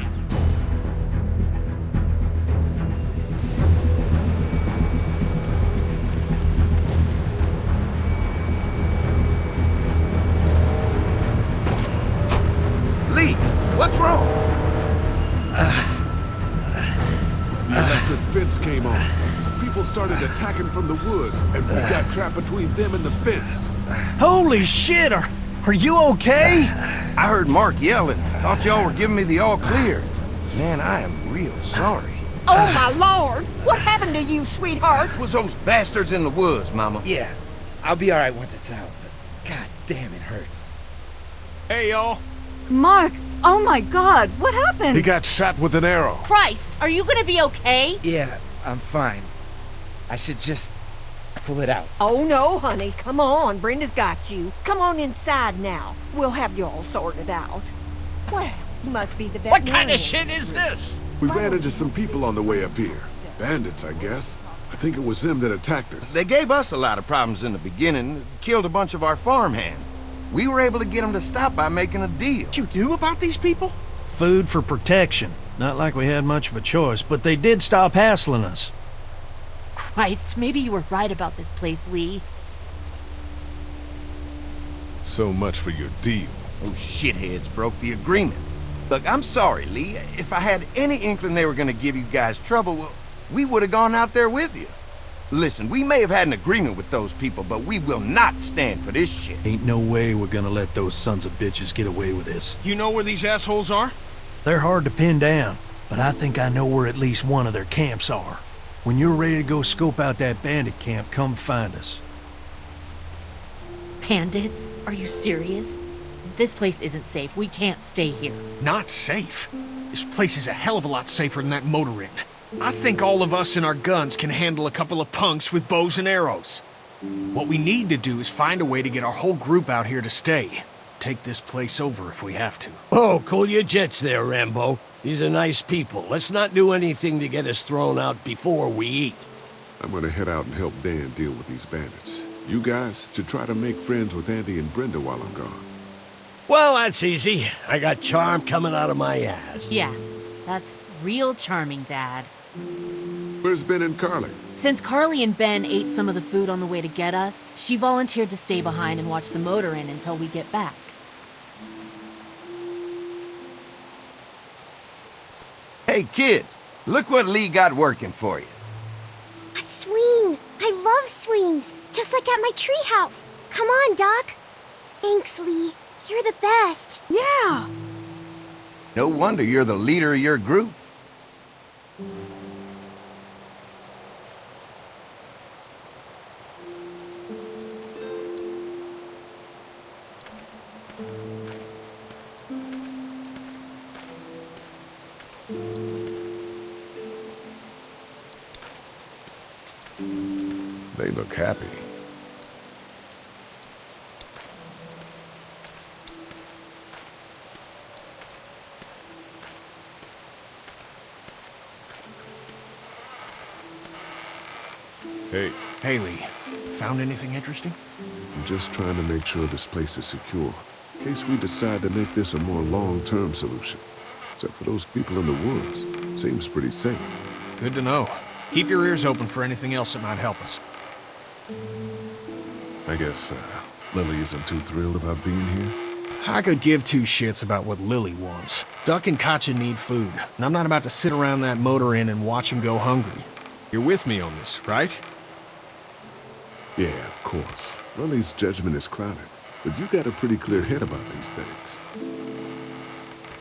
[SPEAKER 11] Lee, what's wrong?
[SPEAKER 1] The electric fence came on. Some people started attacking from the woods, and we got trapped between them and the fence.
[SPEAKER 12] Holy shit, are you okay?
[SPEAKER 11] I heard Mark yelling. Thought y'all were giving me the all clear. Man, I am real sorry.
[SPEAKER 15] Oh, my lord! What happened to you, sweetheart?
[SPEAKER 11] It was those bastards in the woods, Mama.
[SPEAKER 17] Yeah, I'll be alright once it's out, but god damn, it hurts.
[SPEAKER 16] Hey, y'all.
[SPEAKER 10] Mark! Oh my god, what happened?
[SPEAKER 1] He got shot with an arrow.
[SPEAKER 4] Christ, are you gonna be okay?
[SPEAKER 17] Yeah, I'm fine. I should just pull it out.
[SPEAKER 15] Oh, no, honey. Come on. Brenda's got you. Come on inside now. We'll have you all sorted out. Well, you must be the
[SPEAKER 7] What
[SPEAKER 15] veterinarian.
[SPEAKER 7] kind of shit is this?
[SPEAKER 1] We ran into some people on the way up here. Bandits, I guess. I think it was them that attacked us.
[SPEAKER 11] They gave us a lot of problems in the beginning. Killed a bunch of our farmhands. We were able to get them to stop by making a deal.
[SPEAKER 12] What you do about these people? Food for protection. Not like we had much of a choice, but they did stop hassling us.
[SPEAKER 4] Christ, maybe you were right about this place, Lee.
[SPEAKER 1] So much for your deal.
[SPEAKER 11] Those shitheads broke the agreement. Look, I'm sorry, Lee. If I had any inkling they were gonna give you guys trouble, well, we would have gone out there with you. Listen, we may have had an agreement with those people, but we will not stand for this shit.
[SPEAKER 12] Ain't no way we're gonna let those sons of bitches get away with this.
[SPEAKER 5] You know where these assholes are?
[SPEAKER 12] They're hard to pin down, but I think I know where at least one of their camps are. When you're ready to go scope out that bandit camp, come find us.
[SPEAKER 4] Bandits? Are you serious? This place isn't safe. We can't stay here.
[SPEAKER 5] Not safe? This place is a hell of a lot safer than that motor inn. I think all of us and our guns can handle a couple of punks with bows and arrows. What we need to do is find a way to get our whole group out here to stay. Take this place over if we have to.
[SPEAKER 7] Oh, cool your jets there, Rambo. These are nice people. Let's not do anything to get us thrown out before we eat.
[SPEAKER 1] I'm gonna head out and help Dan deal with these bandits. You guys should try to make friends with Andy and Brenda while I'm gone.
[SPEAKER 7] Well, that's easy. I got charm coming out of my ass.
[SPEAKER 4] Yeah, that's real charming, Dad.
[SPEAKER 1] Where's Ben and Carly?
[SPEAKER 4] Since Carly and Ben ate some of the food on the way to get us, she volunteered to stay behind and watch the motor inn until we get back.
[SPEAKER 11] Hey, kids, look what Lee got working for you.
[SPEAKER 9] A swing! I love swings! Just like at my treehouse! Come on, Doc! Thanks, Lee. You're the best.
[SPEAKER 2] Yeah!
[SPEAKER 11] No wonder you're the leader of your group.
[SPEAKER 1] They look happy. Hey.
[SPEAKER 5] Haley, found anything interesting?
[SPEAKER 1] I'm just trying to make sure this place is secure, in case we decide to make this a more long-term solution. Except for those people in the woods. Seems pretty safe.
[SPEAKER 5] Good to know. Keep your ears open for anything else that might help us.
[SPEAKER 1] I guess, Lily isn't too thrilled about being here.
[SPEAKER 5] I could give two shits about what Lily wants. Duck and Katjaa need food, and I'm not about to sit around that motor inn and watch them go hungry. You're with me on this, right?
[SPEAKER 1] Yeah, of course. Lily's judgment is clouded, but you got a pretty clear head about these things.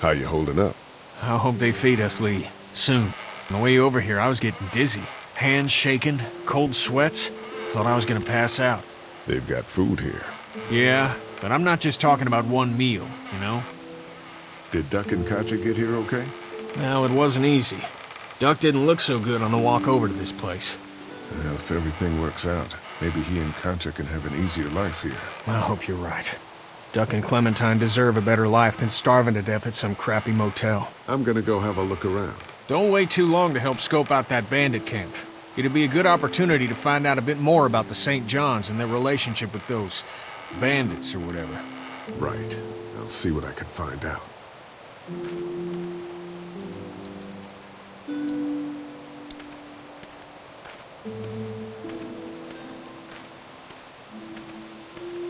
[SPEAKER 1] How you holding up?
[SPEAKER 5] I hope they feed us, Lee. Soon. On the way over here, I was getting dizzy. Hands shaking, cold sweats. Thought I was gonna pass out.
[SPEAKER 1] They've got food here.
[SPEAKER 5] Yeah, but I'm not just talking about one meal, you know?
[SPEAKER 1] Did Duck and Katjaa get here okay?
[SPEAKER 5] No, it wasn't easy. Duck didn't look so good on the walk over to this place.
[SPEAKER 1] Well, if everything works out, maybe he and Katjaa can have an easier life here.
[SPEAKER 5] I hope you're right. Duck and Clementine deserve a better life than starving to death at some crappy motel.
[SPEAKER 1] I'm gonna go have a look around.
[SPEAKER 5] Don't wait too long to help scope out that bandit camp. It'd be a good opportunity to find out a bit more about the St. John's and their relationship with those bandits or whatever.
[SPEAKER 1] Right. I'll see what I can find out.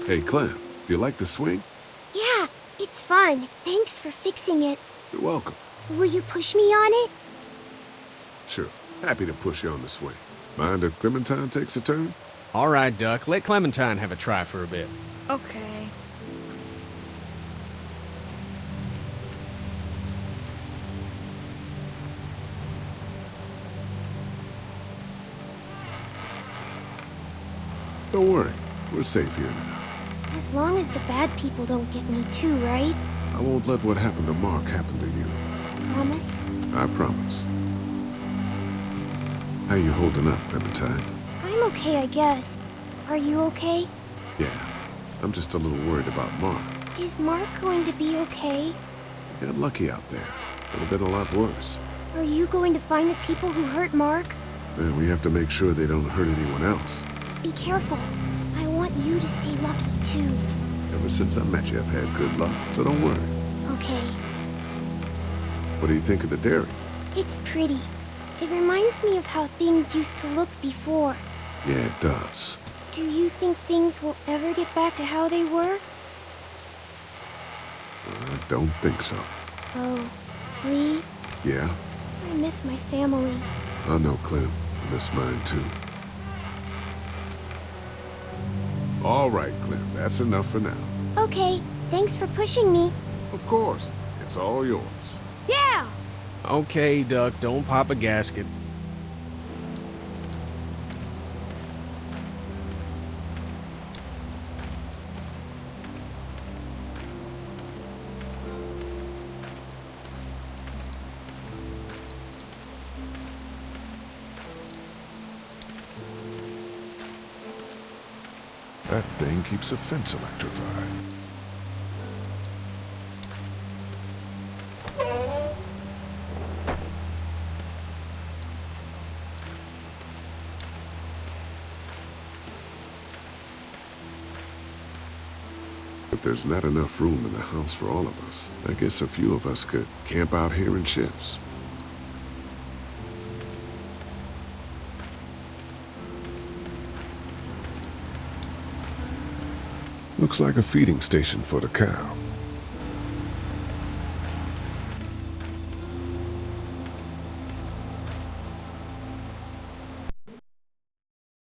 [SPEAKER 1] Hey, Clem, do you like the swing?
[SPEAKER 9] Yeah, it's fun. Thanks for fixing it.
[SPEAKER 1] You're welcome.
[SPEAKER 9] Will you push me on it?
[SPEAKER 1] Sure. Happy to push you on the swing. Mind if Clementine takes a turn?
[SPEAKER 5] All right, Duck. Let Clementine have a try for a bit.
[SPEAKER 18] Okay.
[SPEAKER 1] Don't worry. We're safe here now.
[SPEAKER 9] As long as the bad people don't get me too, right?
[SPEAKER 1] I won't let what happened to Mark happen to you.
[SPEAKER 9] Promise?
[SPEAKER 1] I promise. How you holding up, Clementine?
[SPEAKER 9] I'm okay, I guess. Are you okay?
[SPEAKER 1] Yeah. I'm just a little worried about Mark.
[SPEAKER 9] Is Mark going to be okay?
[SPEAKER 1] Got lucky out there. Could have been a lot worse.
[SPEAKER 9] Are you going to find the people who hurt Mark?
[SPEAKER 1] And we have to make sure they don't hurt anyone else.
[SPEAKER 9] Be careful. I want you to stay lucky, too.
[SPEAKER 1] Ever since I met you, I've had good luck, so don't worry.
[SPEAKER 9] Okay.
[SPEAKER 1] What do you think of the dairy?
[SPEAKER 9] It's pretty. It reminds me of how things used to look before.
[SPEAKER 1] Yeah, it does.
[SPEAKER 9] Do you think things will ever get back to how they were?
[SPEAKER 1] I don't think so.
[SPEAKER 9] Oh, Lee,
[SPEAKER 1] Yeah?
[SPEAKER 9] I miss my family.
[SPEAKER 1] I know, Clem. I miss mine, too. All right, Clem. That's enough for now.
[SPEAKER 9] Okay, thanks for pushing me.
[SPEAKER 1] Of course. It's all yours.
[SPEAKER 9] Yeah!
[SPEAKER 5] Okay, Duck, don't pop a gasket.
[SPEAKER 1] That thing keeps a fence electrified. If there's not enough room in the house for all of us, I guess a few of us could camp out here in shifts. Looks like a feeding station for the cow.